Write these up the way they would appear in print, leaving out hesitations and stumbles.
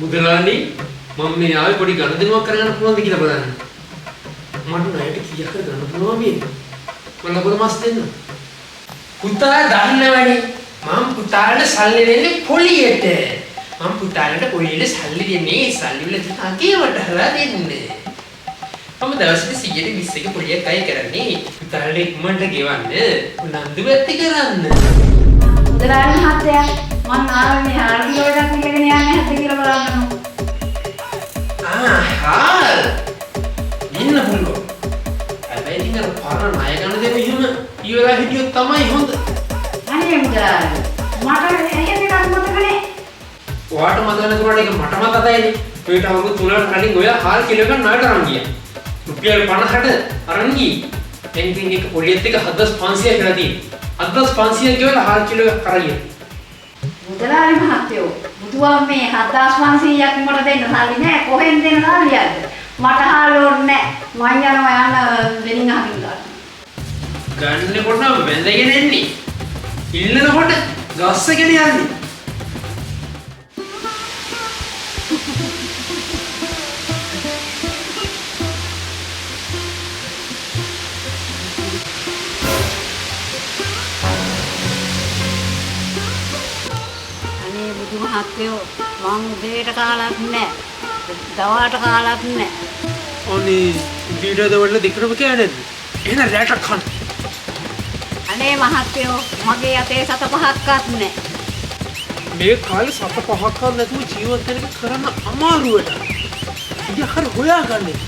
මුදලාලි මම මේ ආවේ පොඩි ගනුදෙනුවක් කරගන්න පුළුවන්ද කියලා බලන්න. මට ණයට කීයක් ගන්න පුළුවන් මේ? මම ලබන මාස් දෙන්න. පුතා දන්නවනේ මම පුතාට සල්ලි දෙන්නේ පොලියට. මම පුතාට පොලියට සල්ලි දෙන්නේ සල්ලි වල තියෙන අගේවට හරලා දෙන්නේ. මම දවසට 120ක පොලියක් අය කරන්නේ පුතාට ඉක්මනට ගෙවන්න උනන්දු ඇති කරන්න. මුදලාලි මහත්තයා මම ආවේ හාල්ගොඩක් ඉගෙන යන්නේ නැද්ද කියලා බලන්න. හාල් ඉන්න පුළුවන්. හැබැයි ඉතින් අර පාරණ ණය ගන්න දෙන්න එහෙම ඉවරලා හිටියොත් තමයි හොඳ. අනේ මුදලාලි මට එහෙම එකක් මතකනේ. ඔයාට මතක නැතුනට ඒක මට මතකයිනේ. ඔයාට අවුරුදු 3කට කලින් ඔයා හාල් කිලෝ එකක් ණයට අරන් ගියා. රුපියල් 50කට අරන් ගියේ. දැන් ඉතින් ඒක පොලියත් එක 7500 කියලා තියෙනවා. 7500 කියලා හාල් කිලෝ එකක් අරගෙන. මුදලාලි මහත්තයෝ බුදුහාම මේ 7500ක් මට දෙන්න සල්ලි නෑ කොහෙන් දෙන සල්ලියක්ද මට හාල් ඕනේ නෑ මං යනවා යන්න දෙනින් අහකින් ගන්න ගන්නකොට වැඳගෙන එන්නේ ඉල්ලනකොට ගස්සගෙන යන්නේ මහත්තයෝ මං උදේට කාලක් නෑ දවල්ට කාලක් නෑ අනේ උදේට දවල්ට දෙකම කෑ නැද්ද එහෙනම් රැට කන්න අනේ මහත්තයෝ මගේ අතේ සත පහක්වත් නෑ මේ කාලේ සත පහක්වත් නැතුව ජීවත් වෙන එක කරන්න අමාරුවට ඉතින් හරි හොයාගන්නේ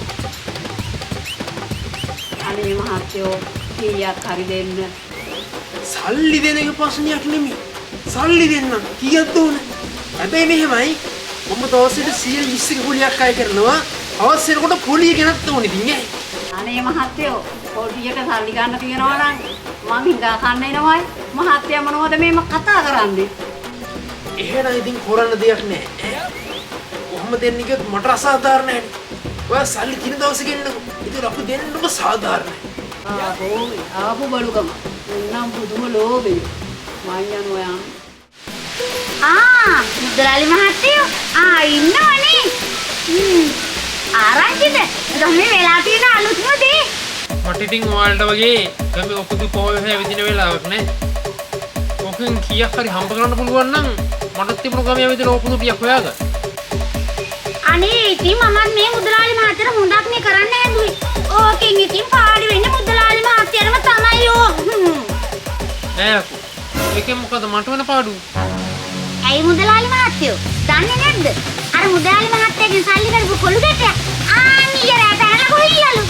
අනේ මහත්තයෝ කීයක් හරි දෙන්න සල්ලි දෙන එක ප්‍රශ්නයක් නෙමෙයි සල්ලි දෙන්න කීයක්ද ඕනේ හැබැයි මෙහෙමයි මම දවසට 120ක පොලියක් අය කරනවා අවශ්‍ය වෙනකොට පොලිය ගෙනත් ඕනේ ඉතින් ඈ අනේ මහත්තයෝ පොලියට සල්ලි ගන්න තියනවා නම් මං හිඟා කන්න එනවයි මහත්තයා මොනවද මේ කතා කරන්නේ එහෙනම් ඉතින් කරන්න දෙයක් නැහැ කොහොම දෙන්නේ කිව්වොත් මට අසාධාරණයි ඔයා සල්ලි කින දවසේ ගෙන්නකො ඉතින් අපි දෙන්නම සාධාරණයි ආපු බලුකම නම් පුදුම ලෝභය මං යනවා මුදලාලි මහත්තයෝ ඉන්නවනේ ආරංචිද ගමේ වෙලා තියෙන අලුත්ම දේ මට ඉතින් ඔයාලට වගේ ගමේ ඔකුදු පොයේ හැවිදින වෙලාවක් නේ ඔකෙන් කීයක් හරි හම්බ කරන්න පුළුවන් නම් මටත් තිබුණු ගමේ හැවිදින ඔකුදු ටිකක් හොයාගන්න අනේ ඉතින් මමත් මේ මුදලාලි මහත්තයාට හොඳක් නේ කරන්න හැදුවේ ඕකෙන් ඉතින් පාඩි වෙන්නේ මුදලාලි මහත්තයාටම තමයි ඒකෙන් මොකද මට වෙන පාඩුව ඇයි මුදලාලි මහත්තයෝ දන්නේ නැද්ද අර මුදලාලි මහත්තයාගෙන් සල්ලි කරපු කොළු ගැටයක් ඊයරට ඇරලා කොයියලු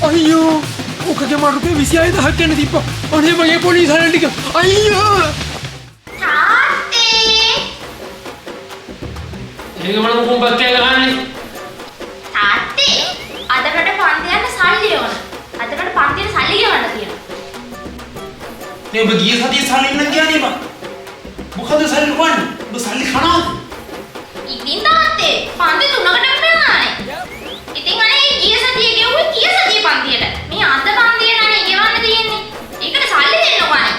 අයියෝ ඔකගේ මට රුපියල් 26000ක් ගන්න තිබ්බා අනේ මගේ පොලිස් හරල් ටික අයියෝ තාත්තේ ඒක මම කොම්බත් කියලා ගහන්නේ තාත්තේ අදකට පන්ති යන්න සල්ලි ඕන අදකට පන්තියට සල්ලි ගෙවන්න තියෙනවා නේ ඔබ ගිය සතියේ සල්ලි ඉන්න කියන්නේ බා මොකද සල්ලි වань ඔබ සල්ලි කනවද ඉතින් තාත්තේ පන්ති 3කටම යනවානේ ඉතින් අනේ ගිය සතියේ ගෙවුවේ ගිය සතියේ පන්තියට මේ අද පන්තියට අනේ ගෙවන්න තියෙන්නේ ඒකට සල්ලි දෙන්නකෝනේ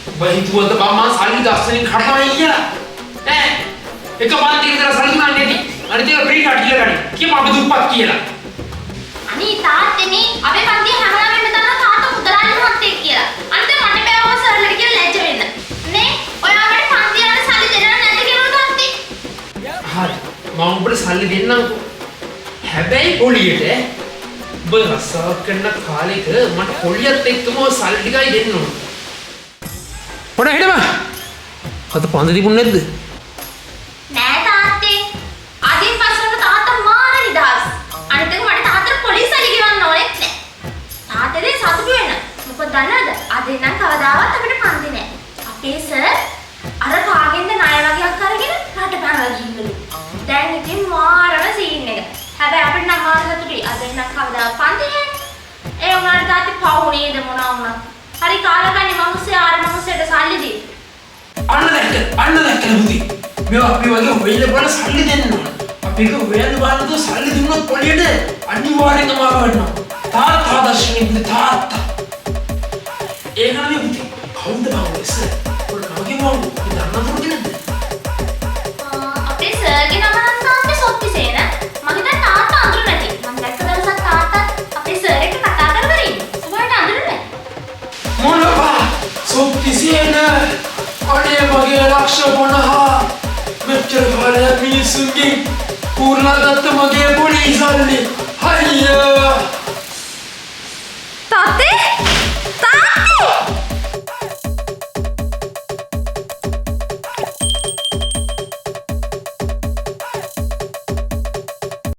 ඔබ හිතුවද බා මම සල්ලි දස්සෙන් කඩනවා කියලා ඈ එක පන්තියකට විතර සල්ලි ගන්න නැති අනිත් ඒවා ෆ්‍රී කාඩ් කියලා ගන්න කියමු අපි දුප්පත් කියලා අනේ තාත්තේ මේ අපේ පන්තිය හැමදාම දාන තාත්තා මුදලාලි මහත්තයෙක් කියලා අනිත් මට බෑවම සර්ලට කියලා ලැජ්ජ වෙන්න නේ ඔයාලට පන්තිය වල සල්ලි දෙන්න නැද්ද කියලා තාත්තේ හරි මම ඔබට සල්ලි දෙන්නම්කෝ හැබැයි පොලියට ඔබ රස්සාවක් කරන කාලෙක මට පොලියත් එක්කම සල්ලි ටිකයි දෙන්න ඕන පොඩ හිටම අත පන්ද තිබුණ නැද්ද නෑ තාත්තේ අදින් පස්සට තාත්තා මාර නිදහස් අනිත් එක මට තාත්තට පොලිසියට ගෙවන්න ඕනෙත් නෑ තාත්තේ සතුටු වෙන්න මොකද දන්නවද අද නම් කවදාවත් අපිට පන්ති නෑ අපේ සර් අර කාගෙන්ද ණය වගේක් අරගෙන රට පැනලා ගිහින්ලු දැන් ඉතින් මාරම සීන් එක හැබැයි අපිට නම් මාර සතුටුයි අද නම් කවදාවත් පන්ති නෑ ඒ උනාට තාත්තේ පවු නේද මොනවා වුණා හරි කාලකන්නේ මනුස්සයා ආර මනුස්සයට සල්ලි දී අන්න දැක්ක බුදි මේ අපි වගේ හොයලා බලන සල්ලි දෙන්න ඕන අපි එක හොයන්න බලනද සල්ලි දුන්නොත් පොලියට අනිවාර්යෙන්ම මාර වෙනවා තාත්තා දර්ශනේ තාත්තා ඒක නෙමෙයි බුදි කවුද බං ඉස්සර ඔය කවගේ මම දන්නවද කෙසේන අනේ මගේ ලක්ෂ 50 මෙච්චර කාලයක් මිනිස්සුන්ගෙන් පූර්ණගත්ත මගේ පොඩි සල්ලි හයියා තාත්තේ